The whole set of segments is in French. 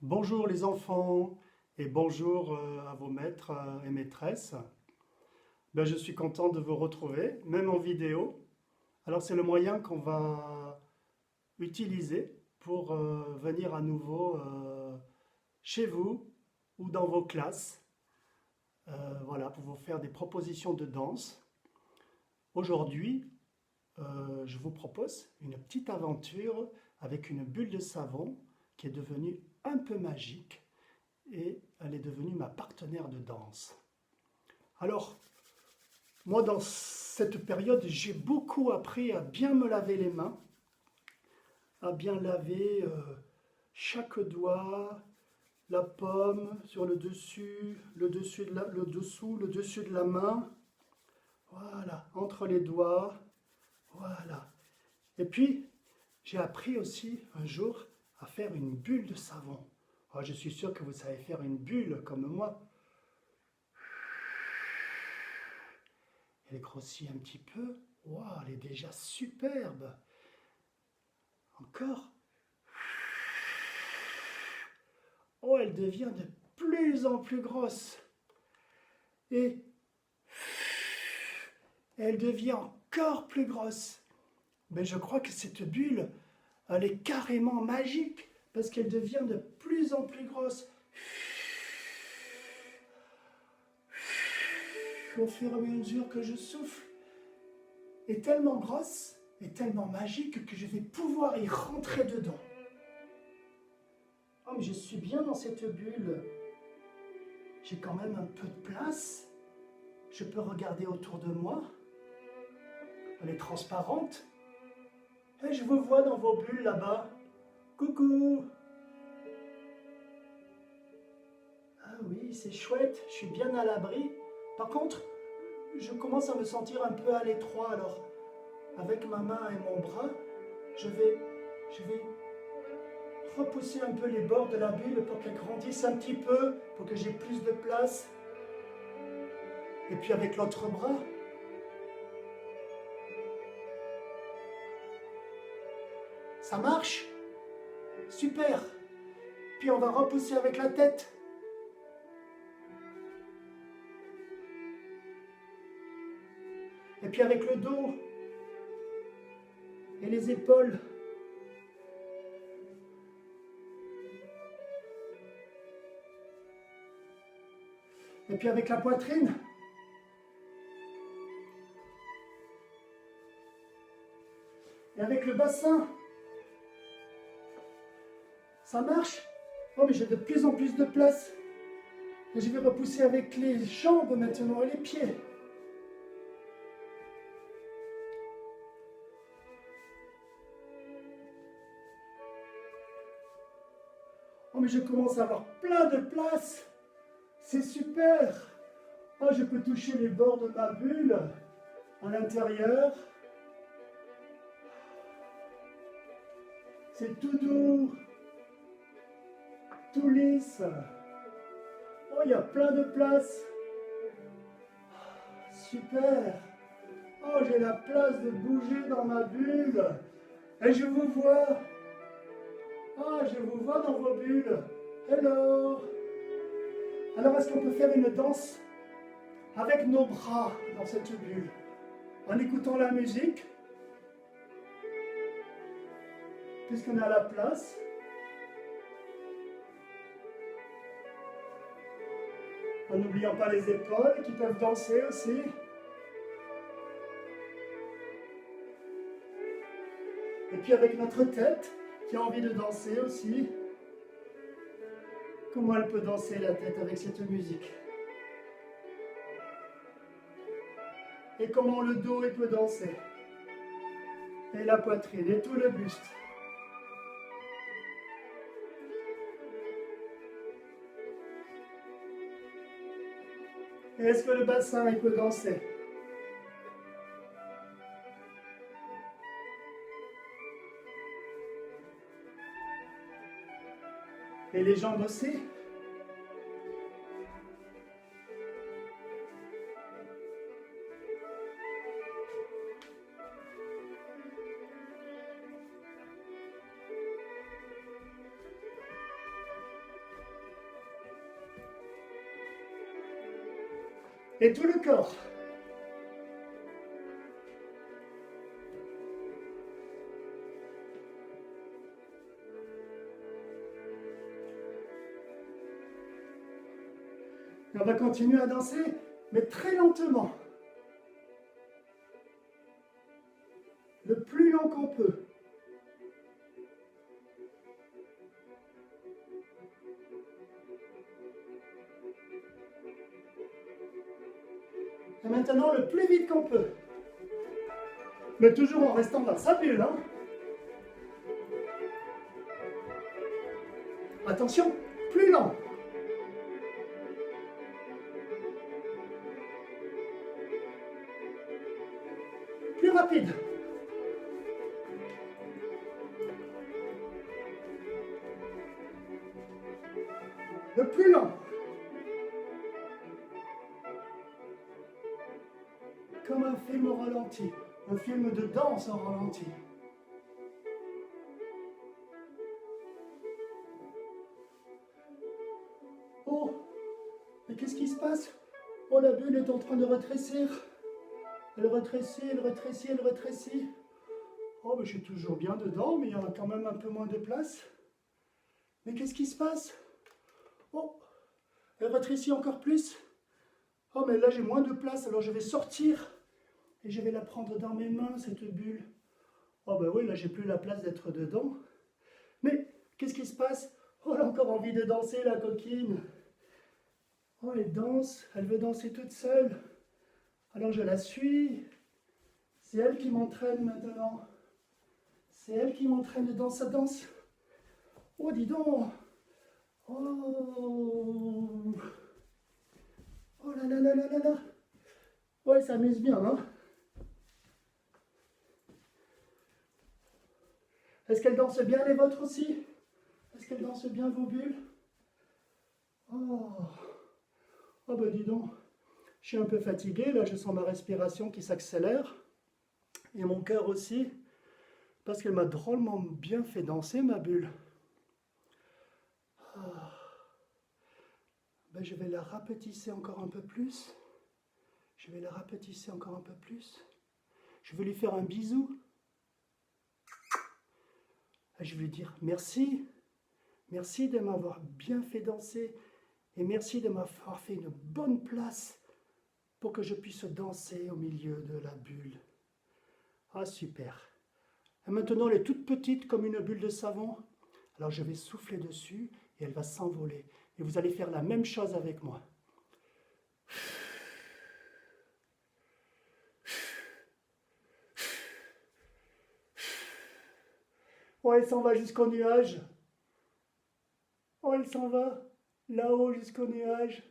Bonjour les enfants et bonjour à vos maîtres et maîtresses. Je suis content de vous retrouver, même en vidéo. Alors c'est le moyen qu'on va utiliser pour venir à nouveau chez vous ou dans vos classes, voilà, pour vous faire des propositions de danse. Aujourd'hui, je vous propose une petite aventure avec une bulle de savon qui est devenue un peu magique et elle est devenue ma partenaire de danse. Alors, moi dans cette période, j'ai beaucoup appris à bien me laver les mains, à bien laver chaque doigt, la paume sur le dessus, le dessous, le dessus de la main, voilà, entre les doigts, voilà. Et puis, j'ai appris aussi un jour à faire une bulle de savon. Oh, je suis sûr que vous savez faire une bulle comme moi. Elle grossit un petit peu. Wow, elle est déjà superbe. Encore. Oh, elle devient de plus en plus grosse. Et elle devient encore plus grosse. Mais je crois que cette bulle, elle est carrément magique parce qu'elle devient de plus en plus grosse. Au fur et à mesure que je souffle, est tellement grosse et tellement magique que je vais pouvoir y rentrer dedans. Oh, mais je suis bien dans cette bulle. J'ai quand même un peu de place. Je peux regarder autour de moi. Elle est transparente. Et je vous vois dans vos bulles là-bas. Coucou! Ah oui, c'est chouette. Je suis bien à l'abri. Par contre, je commence à me sentir un peu à l'étroit. Alors, avec ma main et mon bras, je vais repousser un peu les bords de la bulle pour qu'elle grandisse un petit peu, pour que j'ai plus de place. Et puis avec l'autre bras, ça marche? Super! Puis on va repousser avec la tête. Et puis avec le dos et les épaules. Et puis avec la poitrine. Et avec le bassin. Ça marche? Oh, mais j'ai de plus en plus de place. Et je vais repousser avec les jambes maintenant et les pieds. Oh, mais je commence à avoir plein de place. C'est super. Oh, je peux toucher les bords de ma bulle à l'intérieur. C'est tout doux, tout lisse. Oh, il y a plein de place. Super. Oh, j'ai la place de bouger dans ma bulle. Et je vous vois. Oh, je vous vois dans vos bulles. Hello. Alors, est-ce qu'on peut faire une danse avec nos bras dans cette bulle, en écoutant la musique, puisqu'on est à la place. En n'oubliant pas les épaules qui peuvent danser aussi. Et puis avec notre tête qui a envie de danser aussi. Comment elle peut danser la tête avec cette musique? Et comment le dos il peut danser? Et la poitrine et tout le buste. Et est-ce que le bassin il peut danser? Et les jambes aussi? Et tout le corps. Et on va continuer à danser, mais très lentement. Le plus lent qu'on peut. Et maintenant, le plus vite qu'on peut. Mais toujours en restant dans sa bulle, hein. Attention, plus lent. Plus rapide. Le plus lent. Comme un film au ralenti. Un film de danse au ralenti. Oh, mais qu'est-ce qui se passe? Oh, la bulle est en train de rétrécir. Elle rétrécit, elle rétrécit, elle rétrécit. Oh, mais je suis toujours bien dedans, mais il y en a quand même un peu moins de place. Mais qu'est-ce qui se passe? Oh, elle rétrécit encore plus. Oh, mais là j'ai moins de place, alors je vais sortir. Et je vais la prendre dans mes mains, cette bulle. Oh, ben oui, là j'ai plus la place d'être dedans. Mais qu'est-ce qui se passe? Oh, elle a encore envie de danser, la coquine. Oh, elle danse, elle veut danser toute seule. Alors je la suis. C'est elle qui m'entraîne maintenant. C'est elle qui m'entraîne dans sa danse. Oh, dis donc. Oh. Oh là là là là là là. Ouais, elle s'amuse bien, hein. Est-ce qu'elle danse bien les vôtres aussi? Est-ce qu'elle danse bien vos bulles? Oh. Oh ben dis donc. Je suis un peu fatigué, là je sens ma respiration qui s'accélère. Et mon cœur aussi. Parce qu'elle m'a drôlement bien fait danser, ma bulle. Ah. Ben, je vais la rapetisser encore un peu plus. Je vais la rapetisser encore un peu plus. Je vais lui faire un bisou. Et je vais lui dire merci. Merci de m'avoir bien fait danser. Et merci de m'avoir fait une bonne place pour que je puisse danser au milieu de la bulle. Ah, super. Et maintenant, elle est toute petite comme une bulle de savon. Alors, je vais souffler dessus et elle va s'envoler. Et vous allez faire la même chose avec moi. Oh, elle s'en va jusqu'au nuage. Oh, elle s'en va là-haut jusqu'au nuage.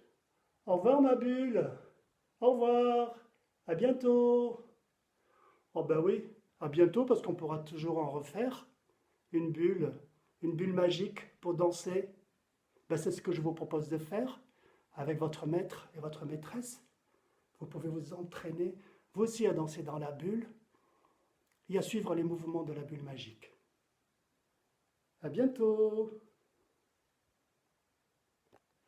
Au revoir, ma bulle. Au revoir. À bientôt. Oh ben oui, à bientôt parce qu'on pourra toujours en refaire. Une bulle magique pour danser. Ben, c'est ce que je vous propose de faire avec votre maître et votre maîtresse. Vous pouvez vous entraîner, vous aussi, à danser dans la bulle et à suivre les mouvements de la bulle magique. À bientôt!